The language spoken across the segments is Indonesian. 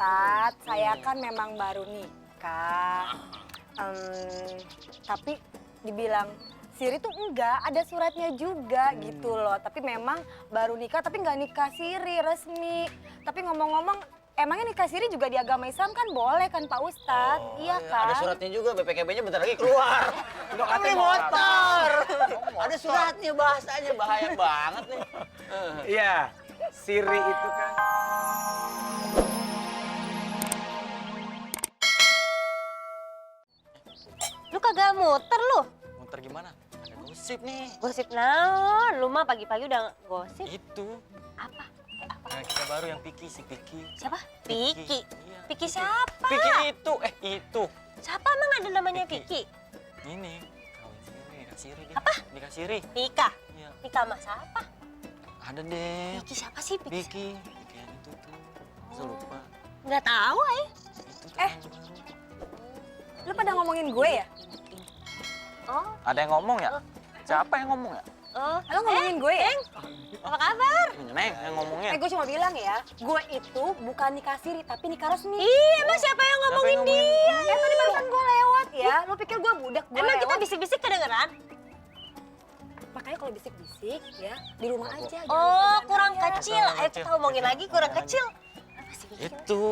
Ustadz, saya kan memang baru nikah. Tapi dibilang siri tuh enggak, ada suratnya juga gitu loh. Tapi memang baru nikah, tapi nggak nikah siri resmi. Tapi ngomong-ngomong, emangnya nikah siri juga di agama Islam kan boleh kan Pak Ustadz? Iya kan? Ada suratnya juga, BPKB-nya bentar lagi keluar. Beli motor. Ada suratnya, bahasanya bahaya banget nih. Iya, siri itu kan. Lu kagak muter lu? Muter gimana? Ada gosip nih. Gosip naon? Lu mah pagi-pagi udah gosip. Itu. Apa? Nah, kita baru yang Piki, si Piki. Siapa? Piki. Iya. Piki siapa? Piki itu, itu. Siapa emang ada namanya Piki? Ini, kawin siri, nikah siri dia. Apa? Nikah siri. Nikah. Iya. Nikah sama siapa? Ada deh. Piki siapa sih? Piki. Piki. Piki yang itu tuh. Masa lupa? Nggak tahu Itu tuh Eh. yang baru. Lu pada ngomongin gue ya? Oh, Ada yang ngomong ya? Siapa yang ngomong ya? oh. Lu ngomongin gue ya? Apa kabar? Neng yang ngomongnya. Gue cuma bilang ya, gue itu bukan nikah siri tapi nikah resmi. Ih, emang siapa yang ngomongin Siapa yang dia? Ya tadi barusan gue lewat ya, lu pikir gue budak, gue Emang kita lewat. bisik-bisik kedengeran? Makanya kalau bisik-bisik ya, di rumah aja. jangan Oh, di kurang jalan-jalan ya. kecil. Ayo kita ngomongin lagi kurang kecil. Apa sih Piki? Itu.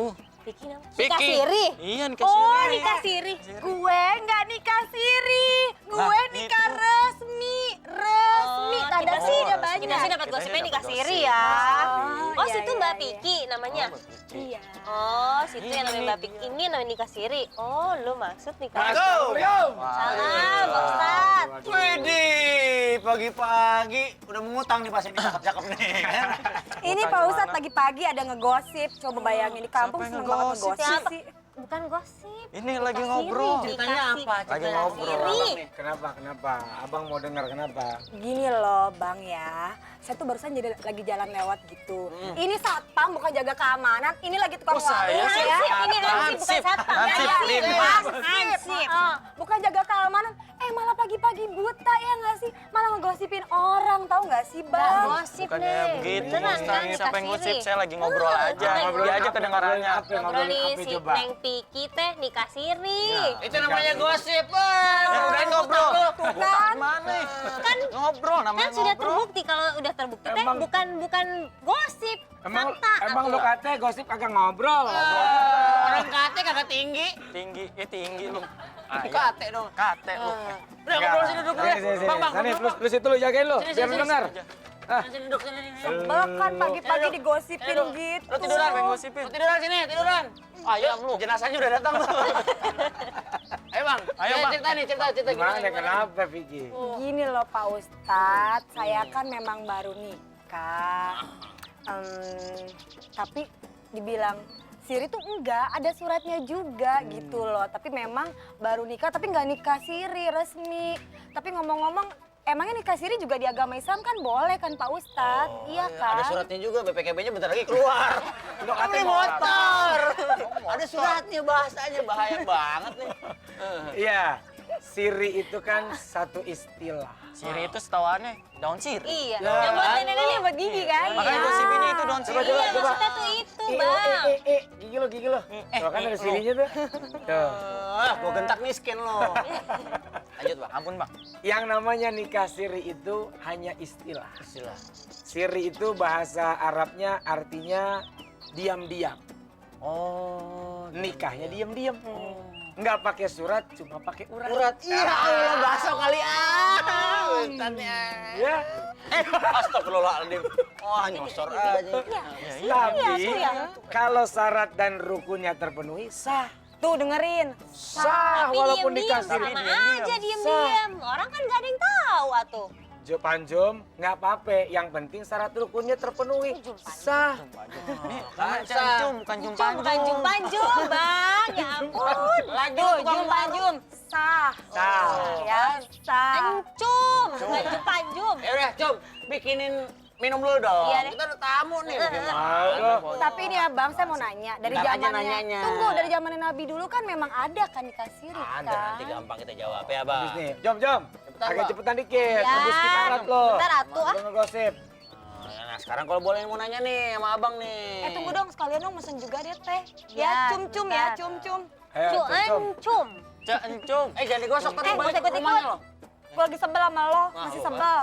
Piki namanya? Piki. Nikah siri? Iya, nikah Oh, siri. nikah siri. Gue nggak nikah siri, gue Nah, nikah itu. resmi. Tanda kita sih udah resmi. banyak. Kita sih dapat Kita gosipnya dapat nikah gosip. siri ya. Oh, iya, situ iya, Mbak iya. Piki namanya. Iya. Oh, situ yang namanya Ini Mbak Piki. Ini namanya nikah siri. Oh, lu maksud nikah siri. Assalamualaikum. Salam, Pak Ustadz. Widih, pagi-pagi udah mengutang nih pas ini cakep-cakep nih. Ini Pak Ustadz pagi-pagi ada ngegosip. Coba bayangin di kampung Siapa yang seneng banget ngegosip? ngegosip Siapa? sih. Bukan gosip. Ini lagi Nikah ngobrol. siri. Ceritanya Dikasih apa? Lagi nikah ngobrol. siri. Kenapa? Abang mau dengar kenapa? Gini loh Bang ya, saya tuh barusan jadi lagi jalan lewat gitu. Ini satpam bukan jaga keamanan, ini lagi tukang Oh, saya warung sih. ya. Ini Hansip, bukan Hansip. satpam. Hansip, Ya, Lim. Hansip. Bukan jaga keamanan, malah pagi-pagi buta ya nggak sih? Malah ngegosipin orang, tahu nggak sih Nggak Bang? gosip, Bukannya Neng. begitu, Beneran Ustaz. kan Siapa yang nikah ngosip? siri? Saya lagi ngobrol aja. ngobrolin Dia aja apa? kedengarannya. Ngobrol nih apa si coba? Neng Piki teh nikah siri. Itu namanya gosip. Udah ngobrol. kan? Mana? Kan ngobrol namanya Kan sudah ngobrol. terbukti, kalau udah terbukti teh Emang- bukan gosip, fakta. Emang atuh. lu katanya gosip kagak ngobrol. Orang kate kagak tinggi. Tinggi lu. Kate dong. Kate lu. Udah ngobrol sini duduk dulu. Sini. Bang, Sini, duduk, lu situ lu jagain lu, biar lu sini, dengar. Sini duduk sini. Sebel kan pagi-pagi digosipin Ayo, gitu. Lu tiduran, lu tiduran sini, tiduran. Ayo, lu. Jenazahnya udah datang tuh. Ayo, Bang. Ayo, Bang. Cerita Gimana kenapa, Vicky? Gini loh Pak Ustadz, saya kan memang baru nikah. Tapi dibilang siri tuh enggak, ada suratnya juga gitu loh. Tapi memang baru nikah, tapi nggak nikah siri resmi. Tapi ngomong-ngomong, emangnya nikah siri juga di agama Islam kan boleh kan Pak Ustadz? Iya kan? Ada suratnya juga, BPKB-nya bentar lagi keluar. Beli motor. Ada suratnya, bahasanya bahaya banget nih. Iya, siri itu kan satu istilah. Siri itu setawannya daun sirih. Iya, Ya. yang buat nenek-nenek buat gigi kan? Makanya Iya. gosip ini itu daun sirih. Iya, maksudnya tuh itu, Bang. Gigi lo. Tuh kan ada sirinya tuh. Tuh. Gua gentak miskin lo. Lanjut, Bang. Ampun, Bang. Yang namanya nikah siri itu hanya istilah. Istilah. Siri itu bahasa Arabnya artinya diam-diam. Oh, Nikahnya diam-diam. Nggak pakai surat, cuma pakai urat. urat. Iya, Allah, bakso kali Ustadznya. Ya. Astagfirullahaladzim. Wah, nyosor aja. Tapi iya. kalau syarat dan rukunnya terpenuhi sah. Tuh dengerin. Sah Tapi walaupun diem-diem, nikah siri sama diam-diam. aja diem-diem. Orang kan gak ada yang tahu atuh. Panjom nggak apa-apa, yang penting syarat rukunnya terpenuhi. Sah. Kan cancum, bukan Bukan jum-panjum, Bang. Ya ampun. Lagi Tuh, tukang jum-panjum. Sah. Sah. Ya, sah. Ancum, bukan jum-panjum. Ya udah, Cum, bikinin minum dulu dong. Iya deh. Kita ada tamu nih. Aduh. Tapi ini ya Bang, saya mau nanya. Dari Ntar aja zamannya, nanyanya. tunggu, dari zamannya Nabi dulu kan memang ada kan nikah siri Ada, kan? nanti gampang kita jawab ya, Bang. Habis nih, Jom. Cepetan, Agak Bang. cepetan dikit, Ya, tebus kiparat lo. bentar, atuh, ah. Lo ngegosip. Nah, sekarang kalau boleh mau nanya nih sama abang nih. Tunggu dong, sekalian dong mesen juga deh teh. Ya, Ya, cum-cum ya, bentar. cum-cum. Ayo, Cu Cum. encum. Cek encum. Jangan digosok tadi Eh, balik ikut-ikut. ke rumahnya loh. Gue lagi sebel sama lo, Nah, masih apa? sebel.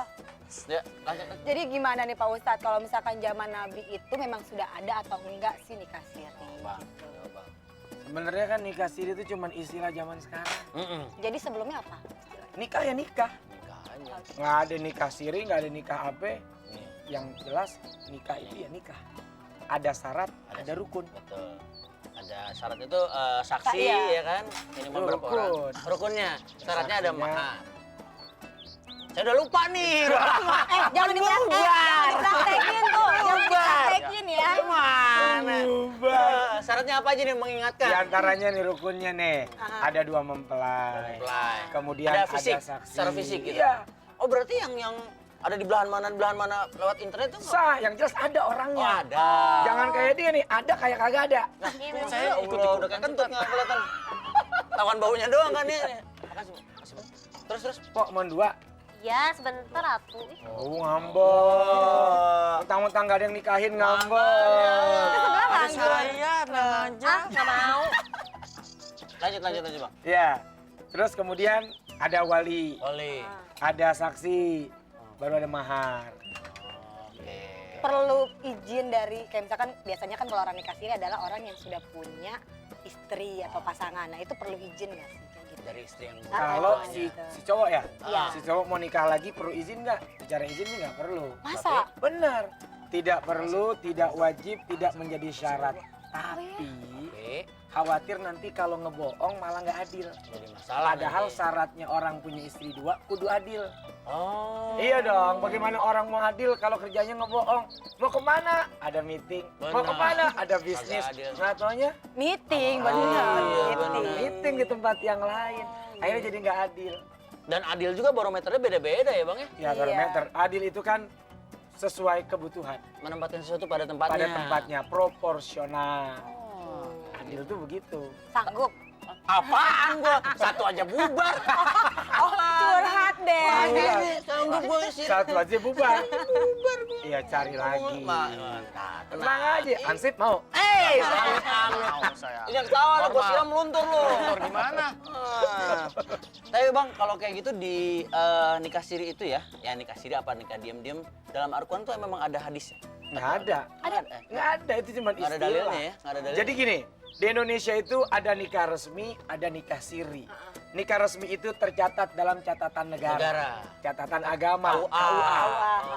Ya, lanjut. Jadi gimana nih Pak Ustadz, kalau misalkan zaman Nabi itu memang sudah ada atau enggak sih nikah siri? Bang. Gitu. Bang. Sebenarnya kan nikah siri itu cuma istilah zaman sekarang. Jadi sebelumnya apa? Nikah ya nikah. Nikah aja. Nggak ada nikah siri, nggak ada nikah apa. Nih, Yang jelas nikah itu ya nikah. Ada syarat, ada rukun. betul. Ada syarat itu saksi Iya. ya kan? Minimal berapa Rukun. orang? Rukunnya. Syaratnya ada Saksinya. mahar. Saya udah lupa nih. Jangan dipraktekin tuh, jangan dipraktekin ya. Gimana? Bubar. Syaratnya apa aja nih mengingatkan? Di antaranya nih rukunnya nih, ada 2 mempelai. Mempelai. Kemudian Ada ada, fisik, saksi. secara fisik gitu? Iya. Oh berarti yang ada di belahan mana lewat internet tuh nggak? Sah, yang jelas ada Oh orangnya. ada. Jangan kayak dia nih, ada kayak kagak ada. Saya ikut-ikut udah kayak kentut nggak kelihatan. Tawan baunya doang kan ya. Makasih, makasih. Terus. Pok, mau 2? Ya, sebentar atuh. Oh, ngambek. Mentang-mentang gak ada yang nikahin, ngambek. Ada saya, tenang aja. Nggak mau. Lanjut bang. Ya, terus kemudian ada wali, Oli. ada saksi, baru ada mahar. Oke. Perlu izin dari, kayak misalkan biasanya kan kalau orang nikah siri adalah orang yang sudah punya istri atau pasangan. Nah itu perlu izin nggak sih? Kayak gitu. Dari istri yang Kalau si cowok ya, Iya. si cowok mau nikah lagi perlu izin nggak? Bicara izin sih nggak perlu. Masa? Benar, tidak perlu, tidak wajib, tidak menjadi syarat. Tapi Oke. khawatir nanti kalau ngebohong malah nggak adil. Jadi masalah. Padahal nanti. syaratnya orang punya istri 2 kudu adil. Oh. Iya dong, bagaimana orang mau adil kalau kerjanya ngebohong? Mau kemana? Ada meeting. Mau Benar. kemana? Ada bisnis. Agak adil. Nggak taunya Meeting, Oh, bener. iya, Meeting. bener. meeting di tempat yang lain. Akhirnya jadi nggak adil. Dan adil juga barometernya beda-beda ya bang ya? Ya barometer. Adil itu kan sesuai kebutuhan. Menempatkan sesuatu pada tempatnya. Pada tempatnya, proporsional. Oh. Adil tuh begitu. Sanggup. Apaan gua? Satu aja bubar. Oh, curhat deh. Sanggup gua sih. Satu aja bubar. Iya, cari lagi. Mantap. Tenang aja, Ansip mau. Ini yang ketawa lu, gua siram meluntur lu. Meluntur gimana? Tapi bang, kalau kayak gitu di nikah siri itu ya nikah siri apa nikah diam-diam dalam Al-Quran tuh memang ada hadisnya. Nggak ada. Nggak ada, itu cuma Nggak ada istilah. dalilnya ya? Nggak ada dalilnya. Jadi gini, di Indonesia itu ada nikah resmi, ada nikah siri. Nikah resmi itu tercatat dalam catatan negara. Catatan agama, KUA.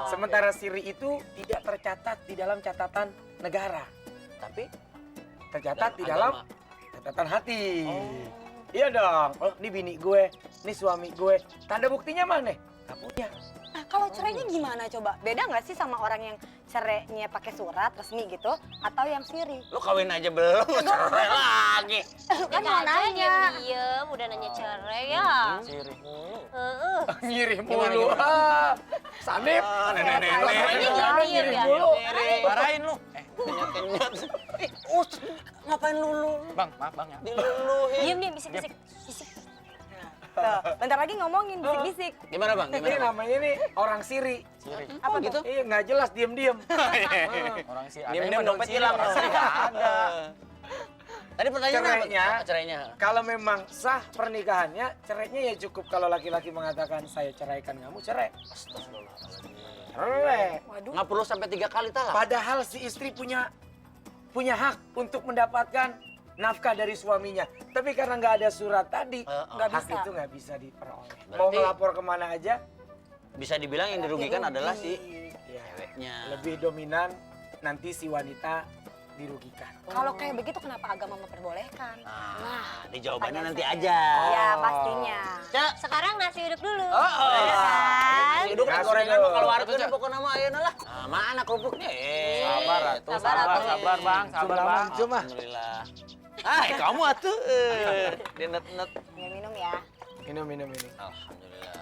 Sementara siri itu tidak tercatat di dalam catatan negara. Tapi Tercatat Dalam di dalam agama. catatan hati. Iya dong. Oh, ini bini gue, ini suami gue. Tanda buktinya mana? Nggak punya. Nah, kalau cerainya gimana coba? Beda nggak sih sama orang yang cerainya pakai surat resmi gitu atau yang siri? lu kawin aja belum, lu cerai lagi. Kan mau nanya. Diem, udah nanya cerai ya. Siri. Heeh. Ngirim Gimana, mulu. gimana? Sanip. Nenek-nenek. Ini Ngirim ya. mulu. Marahin lu. Kenyot-kenyot. Ngapain lu? Bang, maaf bang ya. Diluluhin. Diem, bisik-bisik. Bisik. Tuh, bentar lagi ngomongin bisik-bisik. Gimana bang? Ini Gimana bang? namanya nih orang siri. Siri. Apa gitu? Iya, nggak jelas, diem-diem. Orang sih ada Diam-diam yang dompet siri, hilang orang dong. siri nggak ada. Tadi pertanyaannya Cerainya. apa? Cerainya. Kalau memang sah pernikahannya, cerainya ya cukup kalau laki-laki mengatakan saya ceraikan kamu, cerai. Cerai. Waduh. Nggak perlu sampai 3 kali talak. Padahal si istri punya hak untuk mendapatkan nafkah dari suaminya. Tapi karena nggak ada surat tadi, Nggak hak bisa. itu nggak bisa diperoleh. Berarti- Mau ngelapor kemana aja, Bisa dibilang yang dirugikan adalah si ya, ceweknya. lebih dominan nanti si wanita dirugikan. Kalau kayak begitu kenapa agama memperbolehkan? Nah, di jawabannya pertanyaan nanti saya. aja. Iya, pastinya. Cak. Sekarang nasi uduk dulu. Oh, Ya kan? Hidup Nasi gorengan dulu. mah kalau warga kan pokoknya nama ayeuna lah. Nah, mana kerupuknya? Sabar atuh, Sabar, sabar, atuh. sabar bang, sabar bang. Alhamdulillah. Kamu atuh. Dia net-net. Ya, minum ya. Minum ini. Alhamdulillah.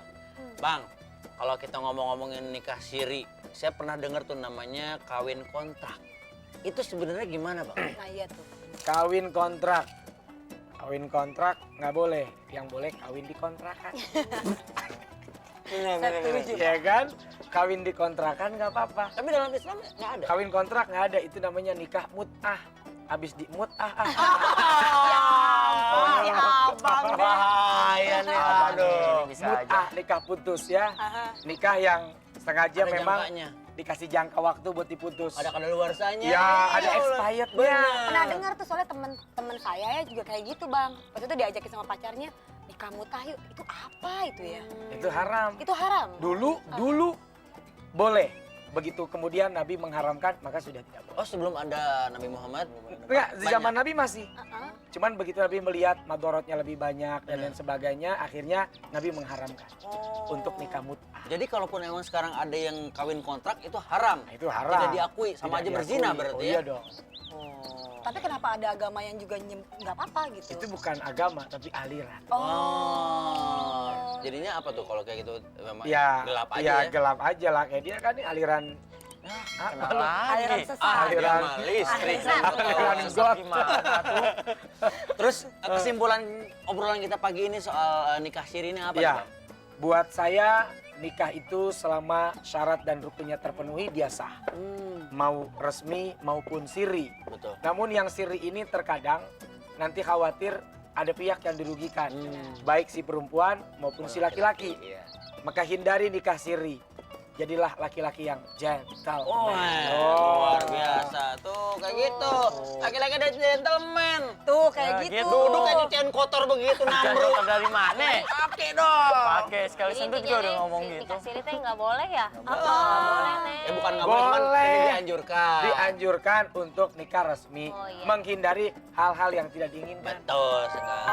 Bang, kalau kita ngomong-ngomongin nikah siri, saya pernah dengar tuh namanya kawin kontrak. Itu sebenarnya gimana, Bang? Nah iya tuh. Kawin kontrak. Kawin kontrak nggak boleh. Yang boleh kawin di kontrakan. Setuju. Ya kan? Kawin di kontrakan nggak apa-apa. Tapi dalam Islam nggak ada. Kawin kontrak nggak ada, itu namanya nikah mut'ah. Habis di mut'ah. Si abang deh. Bahaya nih, aduh. Bisa aja. Mut'ah nikah putus ya. Nikah yang sengaja Ada memang jangkanya. dikasih jangka waktu buat diputus. Ada kadaluarsanya. Ya, ada Allah. expirednya. Pernah dengar tuh soalnya temen saya ya juga kayak gitu bang. Waktu itu diajakin sama pacarnya nikah mutah yuk. Itu apa itu ya? Itu haram. Itu haram. Dulu boleh. Begitu kemudian Nabi mengharamkan, maka sudah tidak boleh. Oh, sebelum ada Nabi Muhammad? Enggak, di zaman Banyak. Nabi masih. Cuman begitu Nabi melihat madorotnya lebih banyak dan lain sebagainya, akhirnya Nabi mengharamkan untuk nikah mut'ah. Jadi kalaupun emang sekarang ada yang kawin kontrak itu haram. Nah, itu haram. Tidak diakui, sama Tidak aja berzina diakui. berarti Oh, ya. iya dong. Tapi kenapa ada agama yang juga nggak apa-apa gitu? Itu bukan agama tapi aliran. Oh. Jadinya apa tuh kalau kayak gitu memang Ya, gelap aja ya, ya? gelap aja lah. Kayak dia kan nih aliran Kenal Aliran lagi. sesat. aliran dia mah listrik. aliran Sesat got. gimana tuh? Terus kesimpulan obrolan kita pagi ini soal nikah siri ini apa Ya, Bang? buat saya nikah itu selama syarat dan rukunnya terpenuhi dia sah. Mau resmi maupun siri. Betul. Namun yang siri ini terkadang nanti khawatir ada pihak yang dirugikan. Baik si perempuan maupun si laki-laki. Iya. Maka hindari nikah siri. Jadilah laki-laki yang gentleman. Oh, luar biasa. Tuh, kayak gitu. Laki-laki ada gentleman. Tuh kayak Nah, gitu. gitu. Duduk kayak cucian kotor begitu, nambruk. Kotor dari mana? Pakai dong. Pakai sekali sentuh juga udah ngomong gitu. Nikah siri teh nggak boleh ya? Nggak boleh nih. Bukan nggak boleh, cuman Boleh. ini dianjurkan. Dianjurkan untuk nikah resmi. Oh, iya. Menghindari hal-hal yang tidak diinginkan. Betul sekali.